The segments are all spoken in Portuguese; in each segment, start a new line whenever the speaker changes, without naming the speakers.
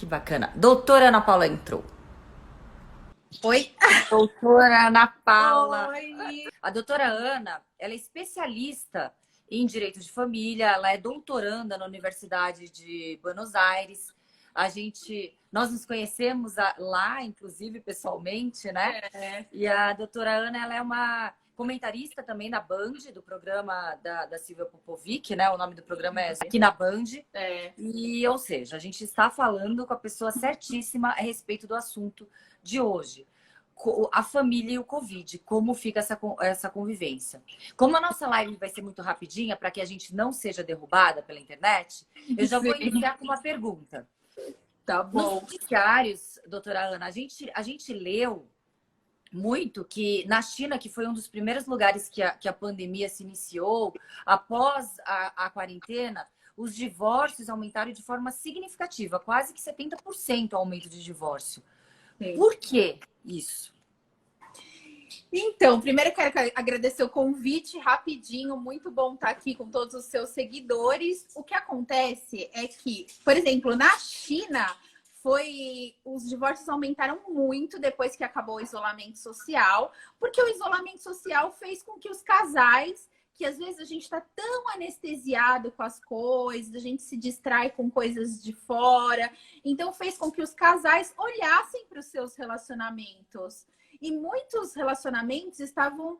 Que bacana. Doutora Ana Paula entrou.
Oi?
Doutora Ana Paula.
Oi!
A doutora Ana, ela é especialista em direito de família, ela é doutoranda na Universidade de Buenos Aires. Nós nos conhecemos lá, inclusive, pessoalmente, né? E a doutora Ana, ela é uma comentarista também na Band, do programa da Silvia Popovic, né? O nome do programa é Aqui na Band. E, ou seja, a gente está falando com a pessoa certíssima a respeito do assunto de hoje. A família e o Covid, como fica essa convivência. Como a nossa live vai ser muito rapidinha, para que a gente não seja derrubada pela internet, eu já vou iniciar com uma pergunta.
Tá bom.
Nos noticiários, doutora Ana, a gente leu muito que na China, que foi um dos primeiros lugares que a pandemia se iniciou, após a quarentena, os divórcios aumentaram de forma significativa, quase que 70% o aumento de divórcio.
Sim.
Por que isso?
Então, primeiro eu quero agradecer o convite rapidinho, muito bom estar aqui com todos os seus seguidores. O que acontece é que, por exemplo, na China, os divórcios aumentaram muito depois que acabou o isolamento social, porque o isolamento social fez com que os casais, que às vezes a gente está tão anestesiado com as coisas, a gente se distrai com coisas de fora, então fez com que os casais olhassem para os seus relacionamentos. E muitos relacionamentos estavam,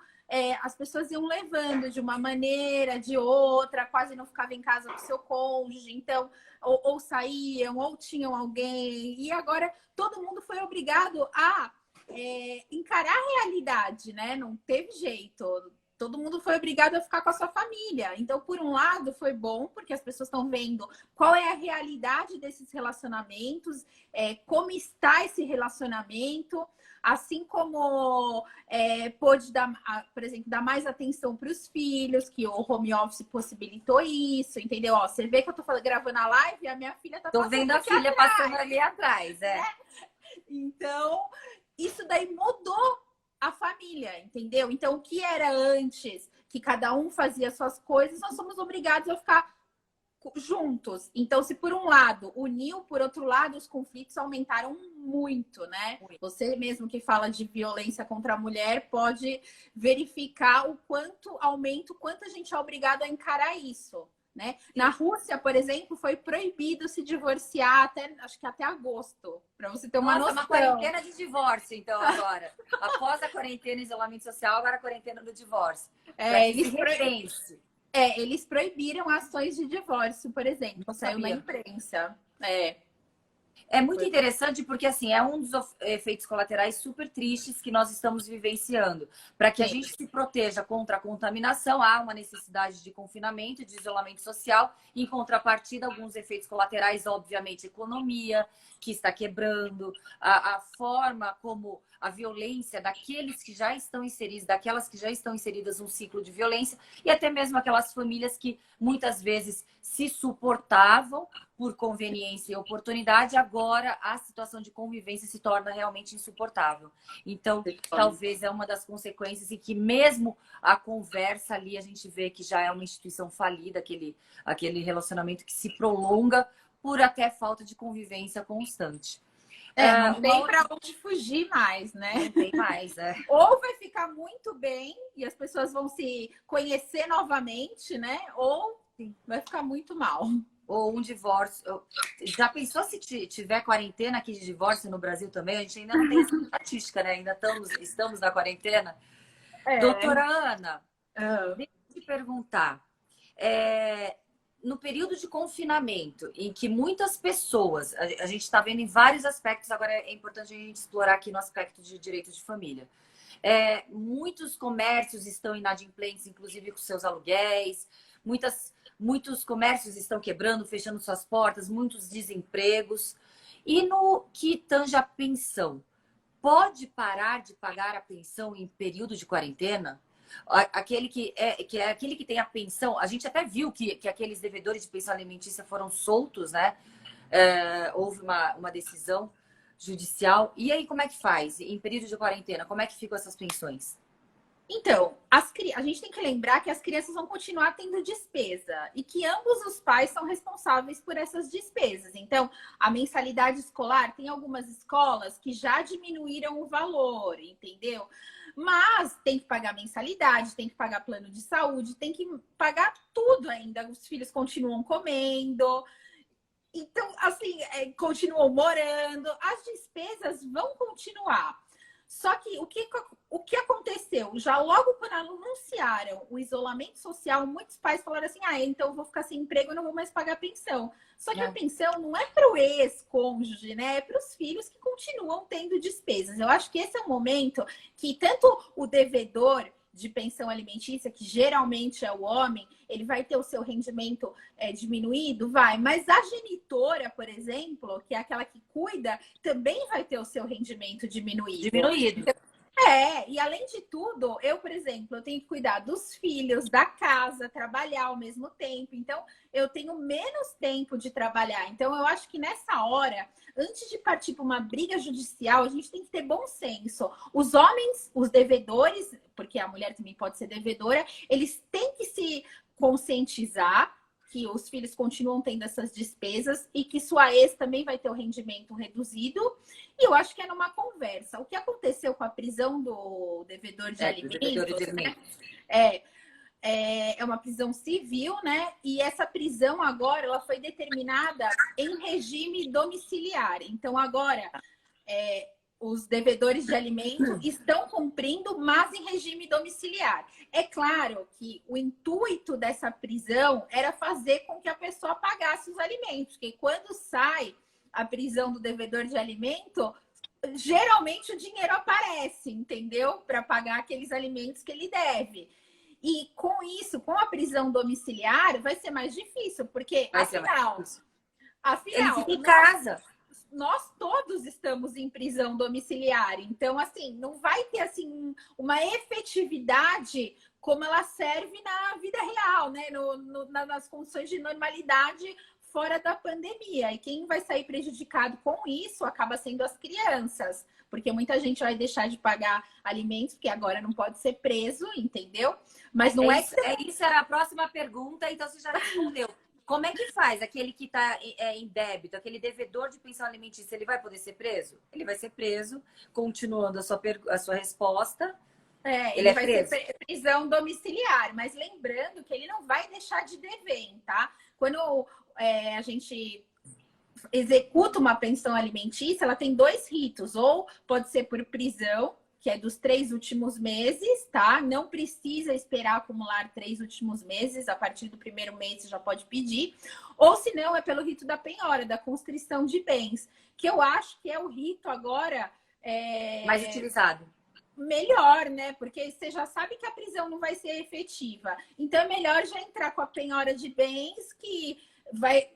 as pessoas iam levando de uma maneira, de outra, quase não ficavam em casa com seu cônjuge, então, ou saíam, ou tinham alguém, e agora todo mundo foi obrigado a encarar a realidade, né? Não teve jeito. Todo mundo foi obrigado a ficar com a sua família. Então, por um lado, foi bom, porque as pessoas estão vendo qual é a realidade desses relacionamentos, como está esse relacionamento, assim como pôde dar, por exemplo, dar mais atenção para os filhos, que o home office possibilitou isso, entendeu? Ó, você vê que eu tô gravando a live e a minha filha tá
Tô
passando
vendo a filha
atrás.
passando ali atrás,
Então, isso daí mudou a família, entendeu? Então, o que era antes, que cada um fazia suas coisas, nós somos obrigados a ficar juntos. Então, se por um lado uniu, por outro lado, os conflitos aumentaram muito, né? Você mesmo que fala de violência contra a mulher pode verificar o quanto aumenta, o quanto a gente é obrigado a encarar isso. Né? Na Rússia, por exemplo, foi proibido se divorciar acho que até agosto, para você ter uma noção.
Uma quarentena de divórcio, então, agora. Após a quarentena e isolamento social, agora a quarentena do divórcio.
Eles proibiram ações de divórcio, por exemplo. Saiu na imprensa.
É muito interessante porque, assim, é um dos efeitos colaterais super tristes que nós estamos vivenciando. Para que a gente se proteja contra a contaminação, há uma necessidade de confinamento, de isolamento social. Em contrapartida, alguns efeitos colaterais, obviamente, economia, que está quebrando, a forma como a violência daqueles que já estão inseridos, daquelas que já estão inseridas num ciclo de violência, e até mesmo aquelas famílias que muitas vezes se suportavam por conveniência e oportunidade, agora a situação de convivência se torna realmente insuportável. Então, talvez é uma das consequências e que mesmo a conversa ali, a gente vê que já é uma instituição falida, aquele relacionamento que se prolonga por até falta de convivência constante.
Não tem para onde fugir mais, né?
Não tem mais,
Ou vai ficar muito bem e as pessoas vão se conhecer novamente, né? Ou vai ficar muito mal.
Ou um divórcio. Já pensou se tiver quarentena aqui de divórcio no Brasil também? A gente ainda não tem essa estatística, né? Ainda estamos na quarentena. Doutora Ana, deixa eu te perguntar. No período de confinamento, em que muitas pessoas, a gente está vendo em vários aspectos, agora é importante a gente explorar aqui no aspecto de direito de família. Muitos comércios estão inadimplentes, inclusive com seus aluguéis, muitos comércios estão quebrando, fechando suas portas, muitos desempregos. E no que tange a pensão, pode parar de pagar a pensão em período de quarentena? Aquele aquele que tem a pensão, a gente até viu que aqueles devedores de pensão alimentícia foram soltos, né? Houve uma decisão judicial. E aí, como é que faz? Em período de quarentena, como é que ficam essas pensões?
Então, a gente tem que lembrar que as crianças vão continuar tendo despesa e que ambos os pais são responsáveis por essas despesas. Então, a mensalidade escolar, tem algumas escolas que já diminuíram o valor, entendeu? Mas tem que pagar mensalidade, tem que pagar plano de saúde, tem que pagar tudo ainda. Os filhos continuam comendo. Então, assim, continuam morando, as despesas vão continuar. Só que o que aconteceu? Já logo quando anunciaram o isolamento social, muitos pais falaram assim: ah, então eu vou ficar sem emprego, eu não vou mais pagar pensão. Só que a pensão não é para o ex-cônjuge, né? É para os filhos que continuam tendo despesas. Eu acho que esse é o momento que tanto o devedor de pensão alimentícia, que geralmente é o homem, ele vai ter o seu rendimento diminuído? Vai. Mas a genitora, por exemplo, que é aquela que cuida, também vai ter o seu rendimento diminuído. E além de tudo, eu, por exemplo, eu tenho que cuidar dos filhos, da casa, trabalhar ao mesmo tempo. Então, eu tenho menos tempo de trabalhar. Então, eu acho que nessa hora, antes de partir para uma briga judicial, a gente tem que ter bom senso. Os homens, os devedores, porque a mulher também pode ser devedora, eles têm que se conscientizar que os filhos continuam tendo essas despesas e que sua ex também vai ter o rendimento reduzido. E eu acho que é numa conversa. O que aconteceu com a prisão do devedor de alimentos, né? É uma prisão civil, né? E essa prisão agora ela foi determinada em regime domiciliar. Então, agora os devedores de alimento estão cumprindo, mas em regime domiciliar. É claro que o intuito dessa prisão era fazer com que a pessoa pagasse os alimentos, porque quando sai a prisão do devedor de alimento, geralmente o dinheiro aparece, entendeu? Para pagar aqueles alimentos que ele deve. E com isso, com a prisão domiciliar, vai ser mais difícil, porque afinal,
ele fica em casa.
Nós todos estamos em prisão domiciliar. Então, assim, não vai ter assim uma efetividade como ela serve na vida real, né? Nas condições de normalidade fora da pandemia. E quem vai sair prejudicado com isso acaba sendo as crianças, porque muita gente vai deixar de pagar alimentos, porque agora não pode ser preso, entendeu? Mas não
isso era a próxima pergunta, então você já respondeu. Como é que faz aquele que está em débito, aquele devedor de pensão alimentícia, ele vai poder ser preso? Ele vai ser preso, continuando a sua resposta.
Ele vai ser prisão domiciliar, mas lembrando que ele não vai deixar de dever, tá? Quando a gente executa uma pensão alimentícia, ela tem 2 ritos, ou pode ser por prisão, que é dos 3 últimos meses, tá? Não precisa esperar acumular 3 últimos meses, a partir do primeiro mês você já pode pedir. Ou se não, é pelo rito da penhora, da constrição de bens, que eu acho que é o rito agora
mais utilizado.
Melhor, né? Porque você já sabe que a prisão não vai ser efetiva. Então é melhor já entrar com a penhora de bens, que vai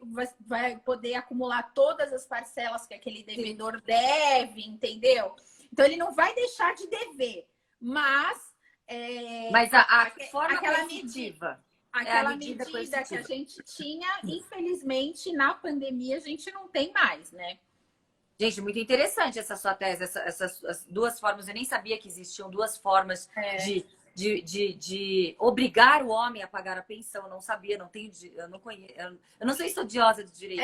poder acumular todas as parcelas que aquele devedor deve, entendeu? Então, ele não vai deixar de dever, mas
a forma aquela medida
que a gente tinha, infelizmente, na pandemia, a gente não tem mais, né?
Gente, muito interessante essa sua tese, essas 2 formas. Eu nem sabia que existiam 2 formas de obrigar o homem a pagar a pensão. Eu não sabia, eu não conheço, eu não sou estudiosa de direito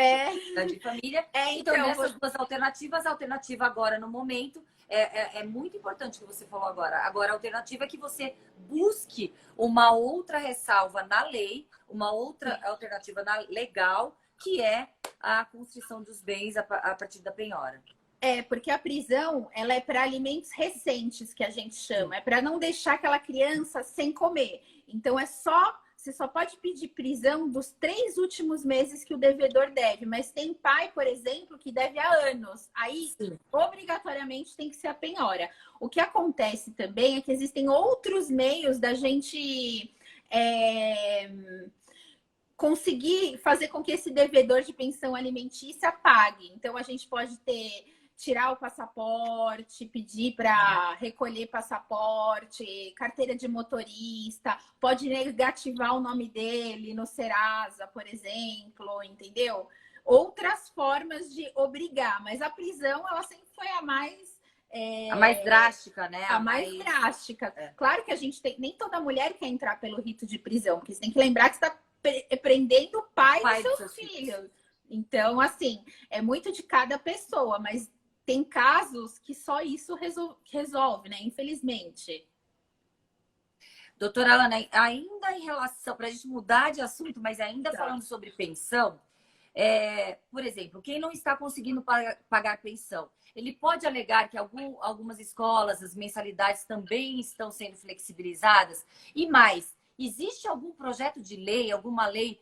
de família. Então, nessas 2 alternativas, a alternativa agora, no momento, é muito importante o que você falou agora. Agora, a alternativa é que você busque uma outra ressalva na lei, uma outra alternativa legal, que é a constrição dos bens a partir da penhora.
Porque a prisão, ela é para alimentos recentes, que a gente chama. É para não deixar aquela criança sem comer. Então, você só pode pedir prisão dos 3 últimos meses que o devedor deve. Mas tem pai, por exemplo, que deve há anos. Aí, obrigatoriamente, tem que ser a penhora. O que acontece também é que existem outros meios da gente conseguir fazer com que esse devedor de pensão alimentícia pague. Então, a gente pode tirar o passaporte, pedir para recolher passaporte, carteira de motorista, pode negativar o nome dele no Serasa, por exemplo, entendeu? Outras formas de obrigar, mas a prisão, ela sempre foi a mais
A mais drástica, né?
A mais drástica. Claro que a gente tem... Nem toda mulher quer entrar pelo rito de prisão, porque você tem que lembrar que você está prendendo o pai dos seus filhos. Então, assim, é muito de cada pessoa, mas tem casos que só isso resolve, né? Infelizmente.
Doutora Ana, ainda em relação, para a gente mudar de assunto, mas ainda falando sobre pensão, por exemplo, quem não está conseguindo pagar pensão, ele pode alegar que algumas escolas, as mensalidades também estão sendo flexibilizadas? E mais, existe algum projeto de lei, alguma lei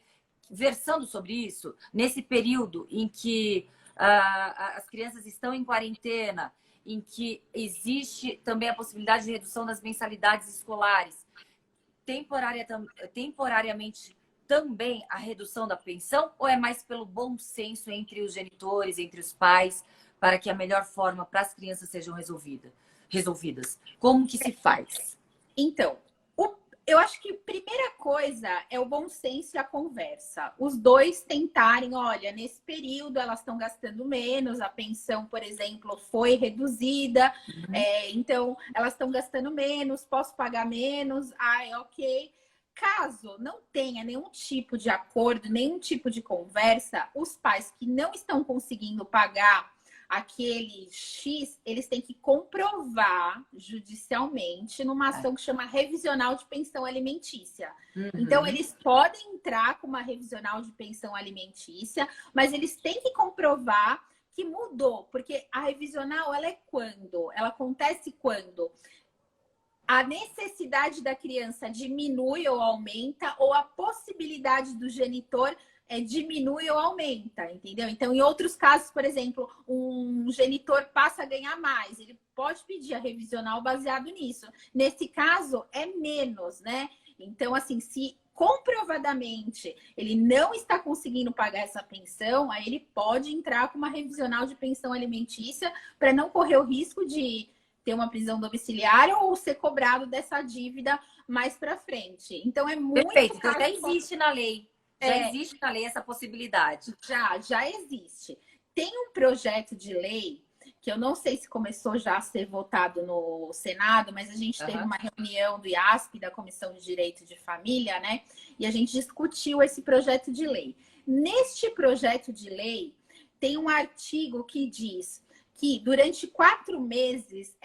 versando sobre isso, nesse período em que as crianças estão em quarentena, em que existe também a possibilidade de redução das mensalidades escolares, temporariamente também a redução da pensão, ou é mais pelo bom senso entre os genitores, entre os pais, para que a melhor forma para as crianças sejam resolvidas? Como que se faz?
Então, eu acho que a primeira coisa é o bom senso e a conversa. Os dois tentarem, olha, nesse período elas estão gastando menos, a pensão, por exemplo, foi reduzida, então elas estão gastando menos, posso pagar menos, ok. Caso não tenha nenhum tipo de acordo, nenhum tipo de conversa, os pais que não estão conseguindo pagar aquele X, eles têm que comprovar judicialmente numa ação que chama revisional de pensão alimentícia. Então, eles podem entrar com uma revisional de pensão alimentícia, mas eles têm que comprovar que mudou, porque a revisional, ela é quando? Ela acontece quando a necessidade da criança diminui ou aumenta, ou a possibilidade do genitor diminui ou aumenta, entendeu? Então, em outros casos, por exemplo, um genitor passa a ganhar mais, ele pode pedir a revisional baseado nisso. Nesse caso, é menos, né? Então, assim, se comprovadamente ele não está conseguindo pagar essa pensão, aí ele pode entrar com uma revisional de pensão alimentícia para não correr o risco de ter uma prisão domiciliar ou ser cobrado dessa dívida mais para frente. Então, é muito...
Perfeito, então já existe na lei. Já existe na lei essa possibilidade.
Já existe. Tem um projeto de lei que eu não sei se começou já a ser votado no Senado, mas a gente teve uma reunião do IASP, da Comissão de Direito de Família, né? E a gente discutiu esse projeto de lei. Neste projeto de lei, tem um artigo que diz que durante 4 meses,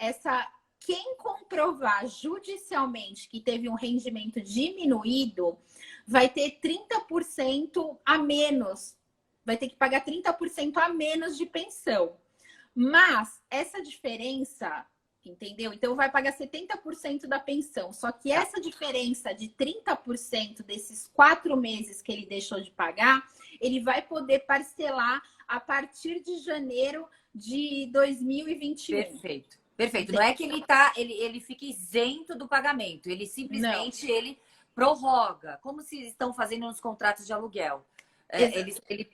quem comprovar judicialmente que teve um rendimento diminuído vai ter 30% a menos, vai ter que pagar 30% a menos de pensão. Mas essa diferença, entendeu? Então vai pagar 70% da pensão. Só que essa diferença de 30% desses 4 meses que ele deixou de pagar, ele vai poder parcelar a partir de janeiro de 2021.
Perfeito. Perfeito. Não é que ele fica isento do pagamento, ele simplesmente ele prorroga, como se estão fazendo nos contratos de aluguel.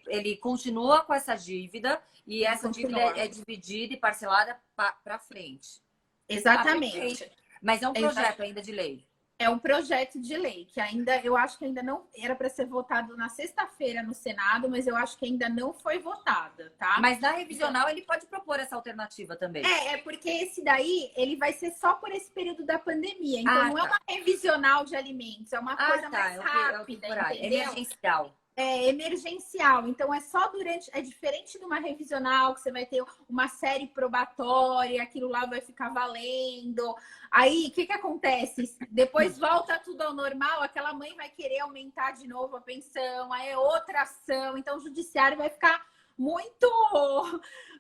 Ele continua com essa dívida e essa dívida é dividida e parcelada para frente.
Exatamente.
Mas é um projeto ainda de lei.
É um projeto de lei que ainda, eu acho que ainda não era para ser votado na sexta-feira no Senado, mas eu acho que ainda não foi votada, tá?
Mas na revisional ele pode propor essa alternativa também.
Porque esse daí, ele vai ser só por esse período da pandemia. Então não é uma revisional de alimentos, é uma coisa mais rápida, entendeu?
Emergencial.
É emergencial, então é só durante, é diferente de uma revisional que você vai ter uma série probatória, aquilo lá vai ficar valendo. Aí, o que acontece? Depois volta tudo ao normal, aquela mãe vai querer aumentar de novo a pensão, aí é outra ação, então o judiciário vai ficar muito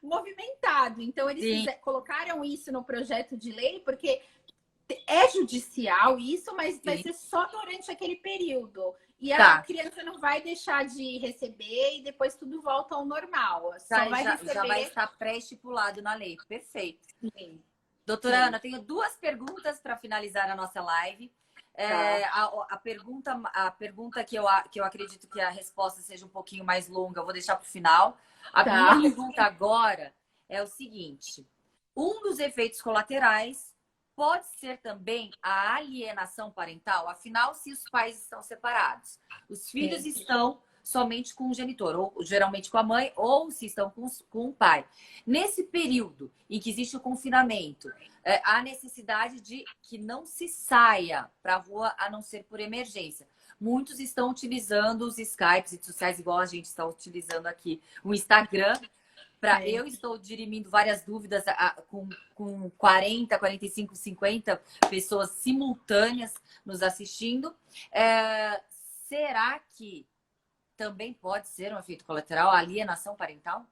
movimentado. Então eles colocaram isso no projeto de lei porque é judicial isso, mas vai ser só durante aquele período. E a criança não vai deixar de receber e depois tudo volta ao normal.
Já vai estar pré-estipulado na lei. Perfeito.
Sim.
Doutora Ana, tenho 2 perguntas para finalizar a nossa live. A pergunta que eu acredito que a resposta seja um pouquinho mais longa, eu vou deixar para o final. A minha pergunta agora é o seguinte. Um dos efeitos colaterais pode ser também a alienação parental, afinal, se os pais estão separados. Os filhos estão somente com o genitor, ou geralmente com a mãe, ou se estão com o pai. Nesse período em que existe o confinamento, há necessidade de que não se saia para a rua a não ser por emergência. Muitos estão utilizando os Skypes, redes sociais, igual a gente está utilizando aqui, o Instagram. Eu estou dirimindo várias dúvidas com 40, 45, 50 pessoas simultâneas nos assistindo. Será que também pode ser um efeito colateral a alienação parental?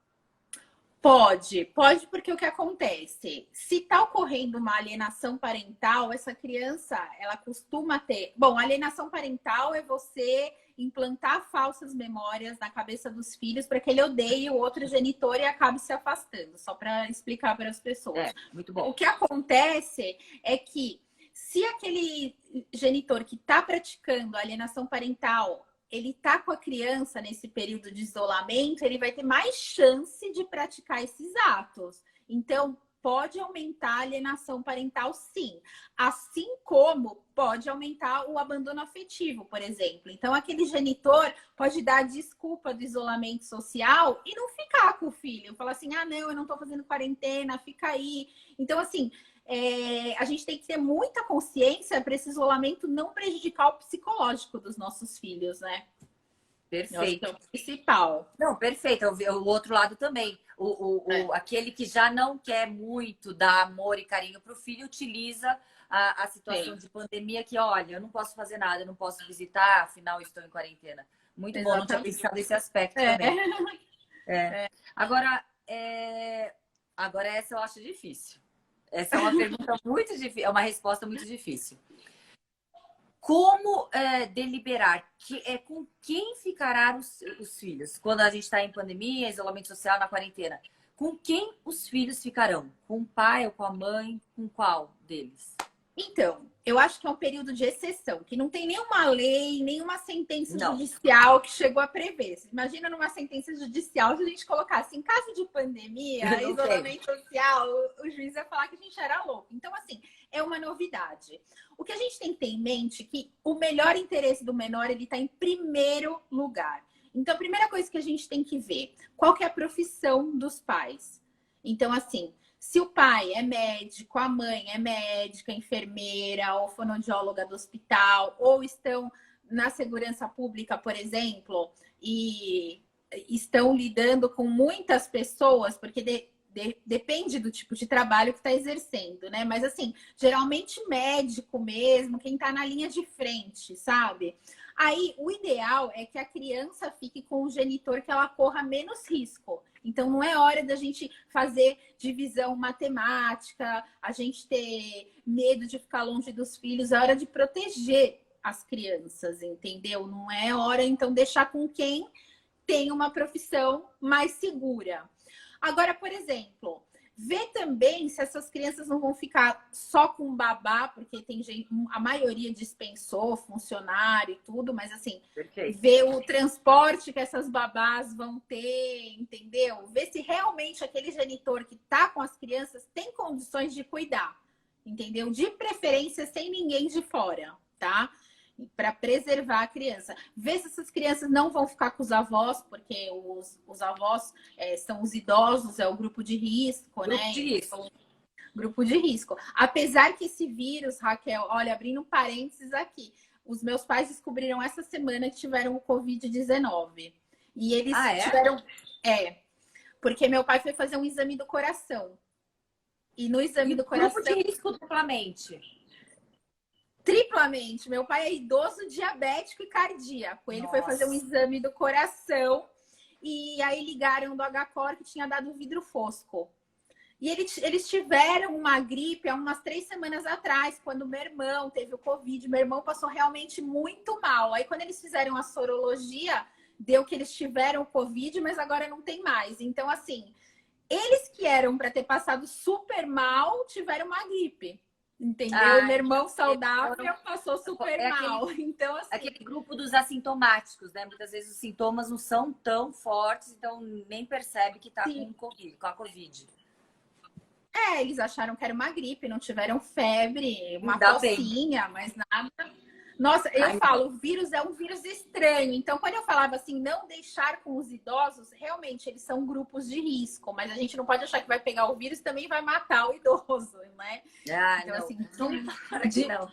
Pode porque o que acontece? Se está ocorrendo uma alienação parental, essa criança, ela costuma ter... Bom, alienação parental é você implantar falsas memórias na cabeça dos filhos para que ele odeie o outro genitor e acabe se afastando, só para explicar para as pessoas.
Muito bom.
O que acontece é que se aquele genitor que está praticando alienação parental, ele tá com a criança nesse período de isolamento, ele vai ter mais chance de praticar esses atos. Então, pode aumentar a alienação parental, sim. Assim como pode aumentar o abandono afetivo, por exemplo. Então, aquele genitor pode dar desculpa do isolamento social e não ficar com o filho. Falar assim, ah, não, eu não tô fazendo quarentena, fica aí. Então, assim, a gente tem que ter muita consciência para esse isolamento não prejudicar o psicológico dos nossos filhos, né?
Perfeito.
É o principal.
Não, perfeito. O outro lado também. Aquele que já não quer muito dar amor e carinho para o filho, utiliza a situação de pandemia que, olha, eu não posso fazer nada, eu não posso visitar, afinal estou em quarentena. Muito bom, não tinha pensado nesse aspecto também. Agora, essa eu acho difícil. Essa é uma pergunta muito difícil, é uma resposta muito difícil. Como deliberar com quem ficarão os filhos? Quando a gente está em pandemia, isolamento social, na quarentena. Com quem os filhos ficarão? Com o pai ou com a mãe? Com qual deles?
Então, eu acho que é um período de exceção, que não tem nenhuma lei, nenhuma sentença judicial que chegou a prever. Imagina numa sentença judicial se a gente colocasse em caso de pandemia, isolamento social, o juiz ia falar que a gente era louco. Então, assim, é uma novidade. O que a gente tem que ter em mente é que o melhor interesse do menor, ele está em primeiro lugar. Então, a primeira coisa que a gente tem que ver, qual que é a profissão dos pais? Então, assim, se o pai é médico, a mãe é médica, enfermeira ou fonoaudióloga do hospital, ou estão na segurança pública, por exemplo, e estão lidando com muitas pessoas, porque depende do tipo de trabalho que está exercendo, né? Mas, assim, geralmente médico mesmo, quem está na linha de frente, sabe? Aí, o ideal é que a criança fique com o genitor que ela corra menos risco. Então, não é hora da gente fazer divisão matemática, a gente ter medo de ficar longe dos filhos, é hora de proteger as crianças, entendeu? Não é hora, então, deixar com quem tem uma profissão mais segura. Agora, por exemplo, ver também se essas crianças não vão ficar só com babá, porque tem gente, a maioria dispensou funcionário e tudo, mas assim, ver o transporte que essas babás vão ter, entendeu? Ver se realmente aquele genitor que tá com as crianças tem condições de cuidar, entendeu? De preferência sem ninguém de fora, tá? Para preservar a criança. Ver se essas crianças não vão ficar com os avós, porque os avós são os idosos, é o grupo de risco, né? Grupo de risco. Apesar que esse vírus, Raquel, olha, abrindo um parênteses aqui, os meus pais descobriram essa semana que tiveram o Covid-19. E eles tiveram... porque meu pai foi fazer um exame do coração. E no exame do coração...
Grupo de risco duplamente.
Triplamente. Meu pai é idoso, diabético e cardíaco. Ele foi fazer um exame do coração e aí ligaram do HCOR que tinha dado vidro fosco. E eles tiveram uma gripe há umas 3 semanas atrás, quando meu irmão teve o Covid. Meu irmão passou realmente muito mal. Aí quando eles fizeram a sorologia, deu que eles tiveram o Covid, mas agora não tem mais. Então, assim, eles que eram para ter passado super mal, tiveram uma gripe. Entendeu? Meu irmão saudável passou super mal. Então, assim...
Aquele grupo dos assintomáticos, né? Muitas vezes os sintomas não são tão fortes, então nem percebe que tá com a Covid.
Eles acharam que era uma gripe, não tiveram febre, uma tocinha, mas nada. Nossa, eu falo, o vírus é um vírus estranho. Então, quando eu falava assim, não deixar com os idosos, realmente eles são grupos de risco, mas a gente não pode achar que vai pegar o vírus e também vai matar o idoso, né?
Então,
não. Assim,
não.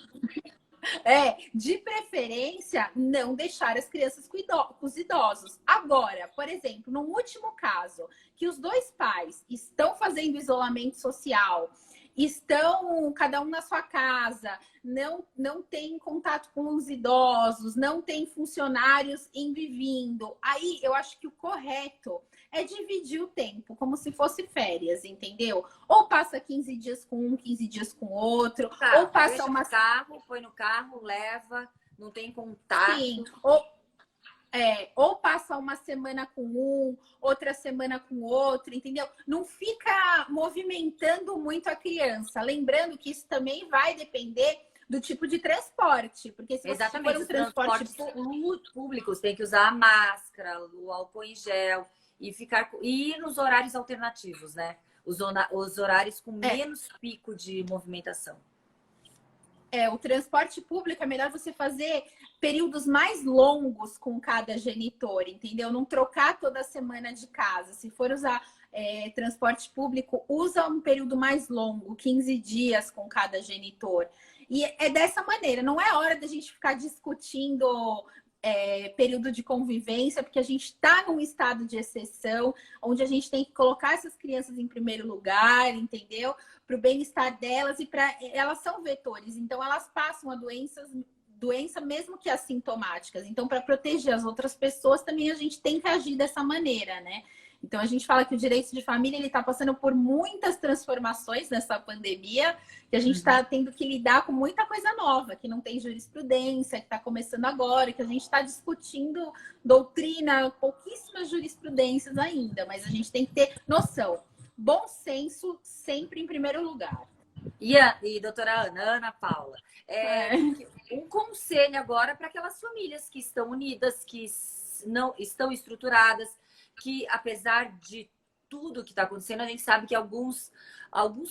De preferência, não deixar as crianças com os idosos. Agora, por exemplo, no último caso, que os dois pais estão fazendo isolamento social, estão cada um na sua casa, não tem contato com os idosos, não tem funcionários indo e vindo. Aí eu acho que o correto é dividir o tempo, como se fosse férias, entendeu? Ou passa 15 dias com um, 15 dias com outro, ou passa
uma carro, põe no carro, leva, não tem contato.
Sim, ou passa uma semana com um, outra semana com outro, entendeu? Não fica movimentando muito a criança. Lembrando que isso também vai depender do tipo de transporte. Porque se você for um transporte
públicos, tem que usar a máscara, o álcool em gel e ir nos horários alternativos, né? Os horários com menos pico de movimentação.
O transporte público é melhor você fazer períodos mais longos com cada genitor, entendeu? Não trocar toda semana de casa. Se for usar transporte público, usa um período mais longo, 15 dias com cada genitor. E é dessa maneira, não é hora da gente ficar discutindo período de convivência, porque a gente está num estado de exceção, onde a gente tem que colocar essas crianças em primeiro lugar, entendeu? Para o bem-estar delas elas são vetores, então elas passam a doença mesmo que assintomáticas. Então, para proteger as outras pessoas, também a gente tem que agir dessa maneira, né? Então, a gente fala que o direito de família ele está passando por muitas transformações nessa pandemia, que a gente está tendo que lidar com muita coisa nova, que não tem jurisprudência, que está começando agora, que a gente está discutindo doutrina, pouquíssimas jurisprudências ainda, mas a gente tem que ter noção. Bom senso sempre em primeiro lugar.
E doutora Ana Paula, um conselho agora para aquelas famílias que estão unidas, que não estão estruturadas, que apesar de tudo que está acontecendo, a gente sabe que alguns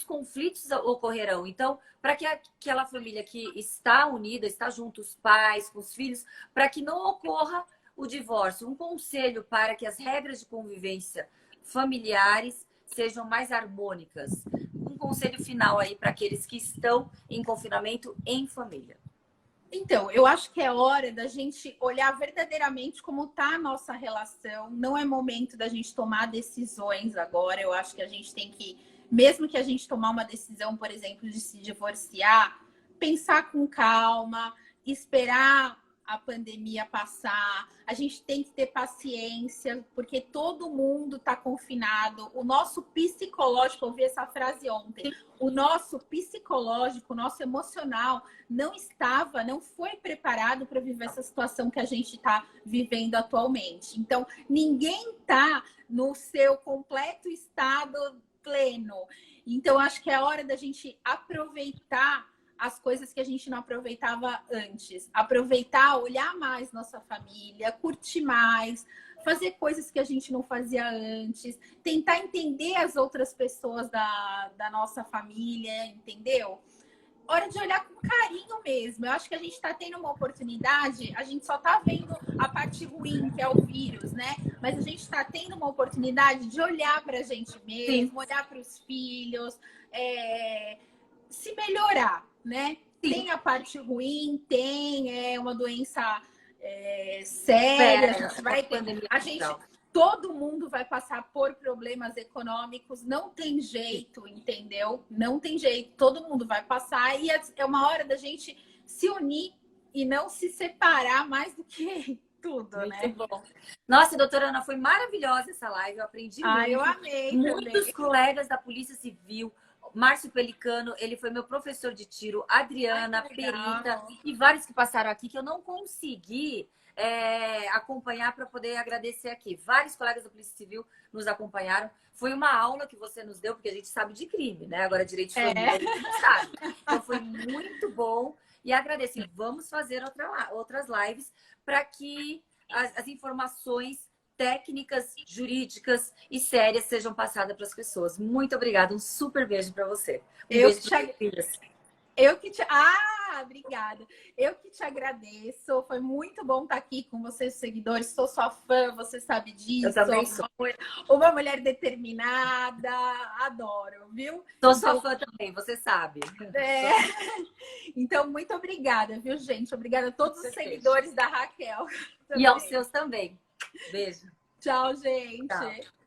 conflitos ocorrerão. Então, para que aquela família que está unida, está junto, os pais, com os filhos, para que não ocorra o divórcio, um conselho para que as regras de convivência familiares sejam mais harmônicas. Um conselho final aí para aqueles que estão em confinamento em família.
Então, eu acho que é hora da gente olhar verdadeiramente como está a nossa relação. Não é momento da gente tomar decisões agora. Eu acho que a gente tem que, mesmo que a gente tomar uma decisão, por exemplo, de se divorciar, pensar com calma, esperar a pandemia passar. A gente tem que ter paciência, porque todo mundo está confinado. O nosso psicológico, eu ouvi essa frase ontem, o nosso psicológico, o nosso emocional não foi preparado para viver essa situação que a gente está vivendo atualmente. Então, ninguém está no seu completo estado pleno. Então, acho que é hora da gente aproveitar as coisas que a gente não aproveitava antes. Aproveitar, olhar mais nossa família, curtir mais, fazer coisas que a gente não fazia antes, tentar entender as outras pessoas da nossa família, entendeu? Hora de olhar com carinho mesmo. Eu acho que a gente está tendo uma oportunidade, a gente só está vendo a parte ruim, que é o vírus, né? Mas a gente está tendo uma oportunidade de olhar para a gente mesmo, olhar para os filhos, se melhorar, né? Sim. Tem a parte ruim, tem uma doença séria, todo mundo vai passar por problemas econômicos, não tem jeito, entendeu? Não tem jeito, todo mundo vai passar e é uma hora da gente se unir e não se separar mais do que tudo,
muito,
né?
Bom. Nossa, doutora Ana, foi maravilhosa essa live, eu aprendi muito.
Eu amei
muitos
também.
Colegas da Polícia Civil, Márcio Pelicano, ele foi meu professor de tiro, Adriana, perita, e vários que passaram aqui que eu não consegui acompanhar para poder agradecer aqui. Vários colegas da Polícia Civil nos acompanharam. Foi uma aula que você nos deu, porque a gente sabe de crime, né? Agora, direito de família, a gente sabe. Então, foi muito bom. E agradeço. Vamos fazer outras lives para que as informações técnicas, jurídicas e sérias sejam passadas para as pessoas. Muito obrigada. Um super beijo para você. Um beijo para as filhas.
Obrigada. Eu que te agradeço. Foi muito bom estar aqui com vocês, seguidores. Sou sua fã, você sabe disso.
Eu também sou.
Uma mulher determinada. Adoro, viu?
Sou sua fã também, você sabe.
É... Então, muito obrigada, viu, gente? Obrigada a todos os seguidores da Raquel.
E aos seus também. Beijo.
Tchau, gente.
Tchau.